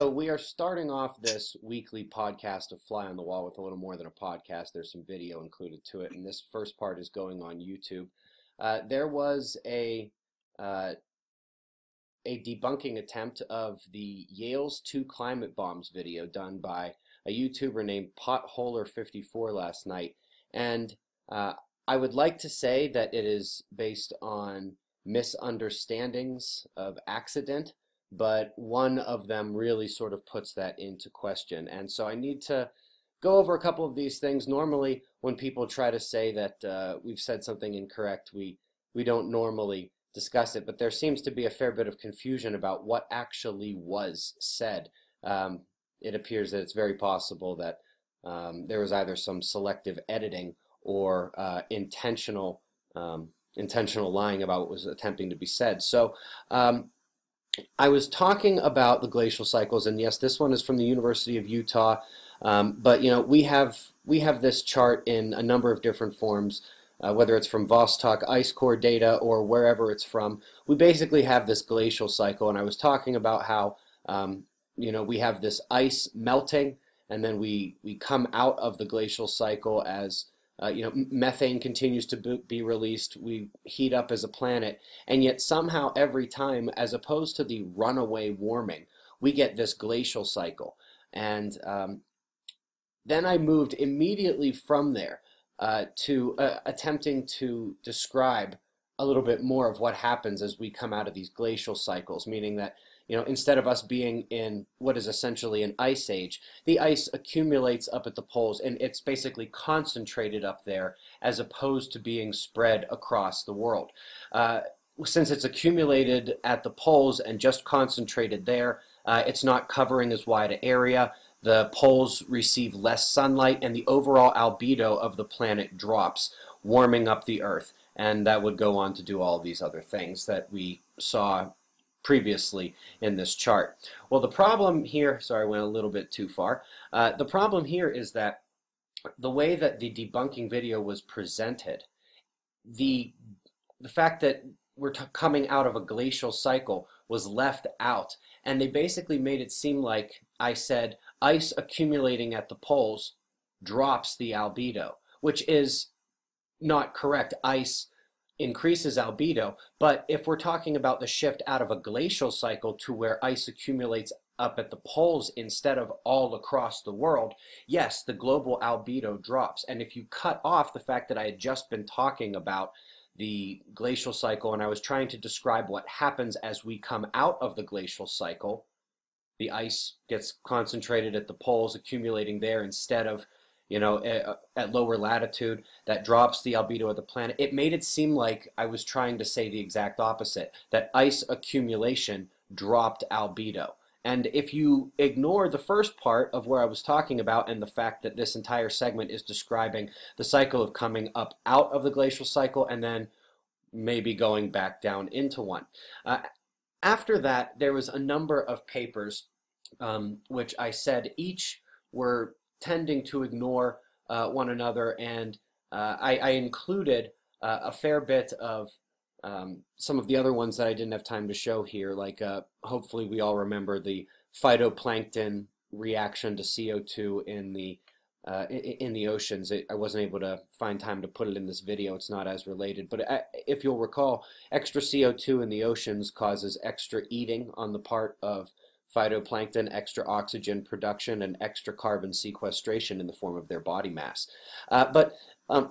So we are starting off this weekly podcast of Fly on the Wall with a little more than a podcast. There's some video included to it, and this first part is going on YouTube. There was uh, a debunking attempt of the Yale's 2 climate bombs video done by a YouTuber named Potholer54 last night, and I would like to say that it is based on misunderstandings of accident, but one of them really sort of puts that into question. And so I need to go over a couple of these things. Normally, when people try to say that we've said something incorrect, we don't normally discuss it, but there seems to be a fair bit of confusion about what actually was said. It appears that it's very possible that there was either some selective editing or intentional lying about what was attempting to be said. So I was talking about the glacial cycles, and yes, this one is from the University of Utah, but you know, we have this chart in a number of different forms, whether it's from Vostok ice core data or wherever it's from. We basically have this glacial cycle, and I was talking about how you know, we have this ice melting, and then we come out of the glacial cycle as you know, methane continues to be released, we heat up as a planet, and yet somehow every time, as opposed to the runaway warming, we get this glacial cycle. And then I moved immediately from there to attempting to describe a little bit more of what happens as we come out of these glacial cycles, meaning that, you know, instead of us being in what is essentially an ice age, the ice accumulates up at the poles, and it's basically concentrated up there as opposed to being spread across the world. Since it's accumulated at the poles and just concentrated there, it's not covering as wide an area. The poles receive less sunlight, and the overall albedo of the planet drops, warming up the Earth. And that would go on to do all these other things that we saw previously in this chart. Well, the problem here, sorry, I went a little bit too far. The problem here is that the way that the debunking video was presented, the fact that we're coming out of a glacial cycle was left out, and they basically made it seem like I said ice accumulating at the poles drops the albedo, which is not correct. Ice increases albedo, but if we're talking about the shift out of a glacial cycle to where ice accumulates up at the poles instead of all across the world, yes, the global albedo drops. And if you cut off the fact that I had just been talking about the glacial cycle and I was trying to describe what happens as we come out of the glacial cycle, the ice gets concentrated at the poles, accumulating there instead of, you know, at lower latitude, that drops the albedo of the planet. It made it seem like I was trying to say the exact opposite, that ice accumulation dropped albedo. And if you ignore the first part of where I was talking about and the fact that this entire segment is describing the cycle of coming up out of the glacial cycle and then maybe going back down into one. After that, there was a number of papers which I said each were tending to ignore one another, and I included a fair bit of some of the other ones that I didn't have time to show here, like hopefully we all remember the phytoplankton reaction to CO2 in the oceans. I wasn't able to find time to put it in this video. It's not as related, but if you'll recall, extra CO2 in the oceans causes extra eating on the part of phytoplankton, extra oxygen production, and extra carbon sequestration in the form of their body mass.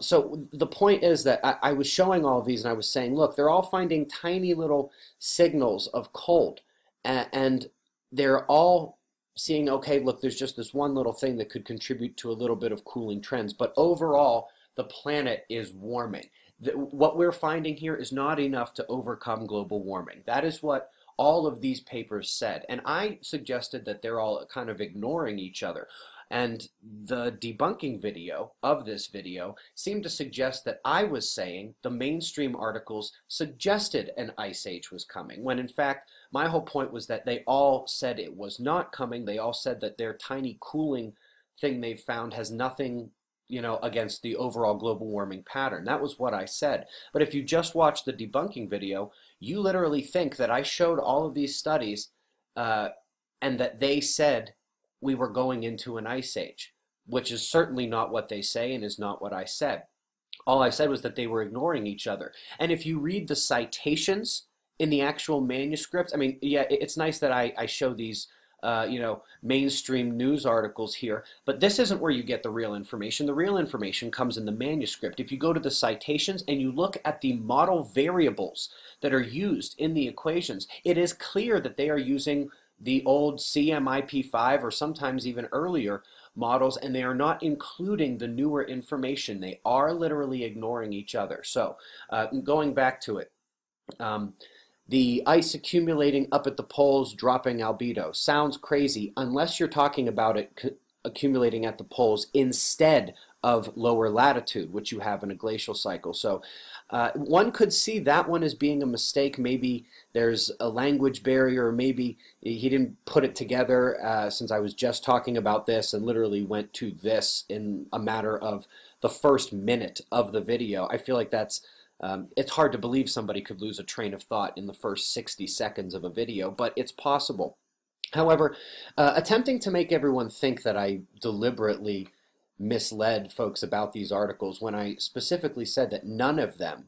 So the point is that I was showing all of these and I was saying, look, they're all finding tiny little signals of cold, and they're all seeing, okay, look, there's just this one little thing that could contribute to a little bit of cooling trends, but overall the planet is warming. What we're finding here is not enough to overcome global warming. That is what all of these papers said, and I suggested that they're all kind of ignoring each other. And the debunking video of this video seemed to suggest that I was saying the mainstream articles suggested an ice age was coming, when in fact my whole point was that they all said it was not coming. They all said that their tiny cooling thing they've found has nothing, you know, against the overall global warming pattern. That was what I said. But if you just watch the debunking video, you literally think that I showed all of these studies and that they said we were going into an ice age, which is certainly not what they say and is not what I said. All I said was that they were ignoring each other. And if you read the citations in the actual manuscript, I mean, yeah, it's nice that I show these, mainstream news articles here, but this isn't where you get the real information. The real information comes in the manuscript. If you go to the citations and you look at the model variables that are used in the equations, it is clear that they are using the old CMIP5 or sometimes even earlier models, and they are not including the newer information. They are literally ignoring each other. So going back to it, the ice accumulating up at the poles, dropping albedo. Sounds crazy unless you're talking about it accumulating at the poles instead of lower latitude, which you have in a glacial cycle. So one could see that one as being a mistake. Maybe there's a language barrier, or maybe he didn't put it together since I was just talking about this and literally went to this in a matter of the first minute of the video. I feel like that's it's hard to believe somebody could lose a train of thought in the first 60 seconds of a video, but it's possible. However, attempting to make everyone think that I deliberately misled folks about these articles when I specifically said that none of them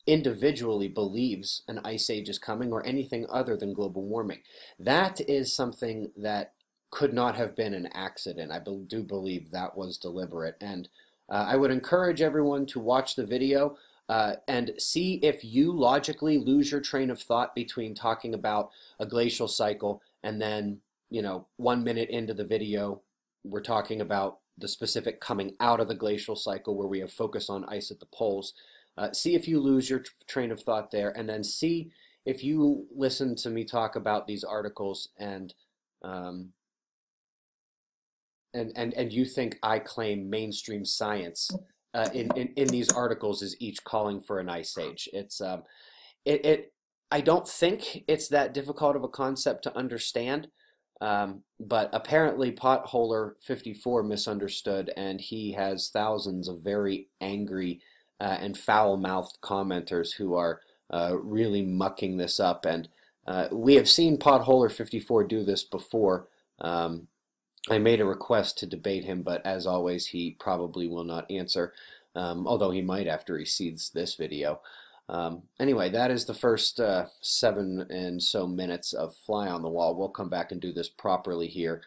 individually believes an ice age is coming or anything other than global warming. That is something that could not have been an accident. I do believe that was deliberate, and I would encourage everyone to watch the video and see if you logically lose your train of thought between talking about a glacial cycle and then, 1 minute into the video, we're talking about the specific coming out of the glacial cycle where we have focus on ice at the poles. See if you lose your train of thought there, and then see if you listen to me talk about these articles and you think I claim mainstream science in these articles is each calling for an ice age. It's I don't think it's that difficult of a concept to understand. But apparently Potholer54 misunderstood, and he has thousands of very angry and foul-mouthed commenters who are really mucking this up. And we have seen Potholer54 do this before. I made a request to debate him, but as always, he probably will not answer, although he might after he sees this video. Anyway, that is the first 7 and so minutes of Fly on the Wall. We'll come back and do this properly here,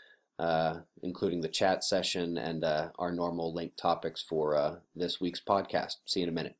including the chat session and our normal linked topics for this week's podcast. See you in a minute.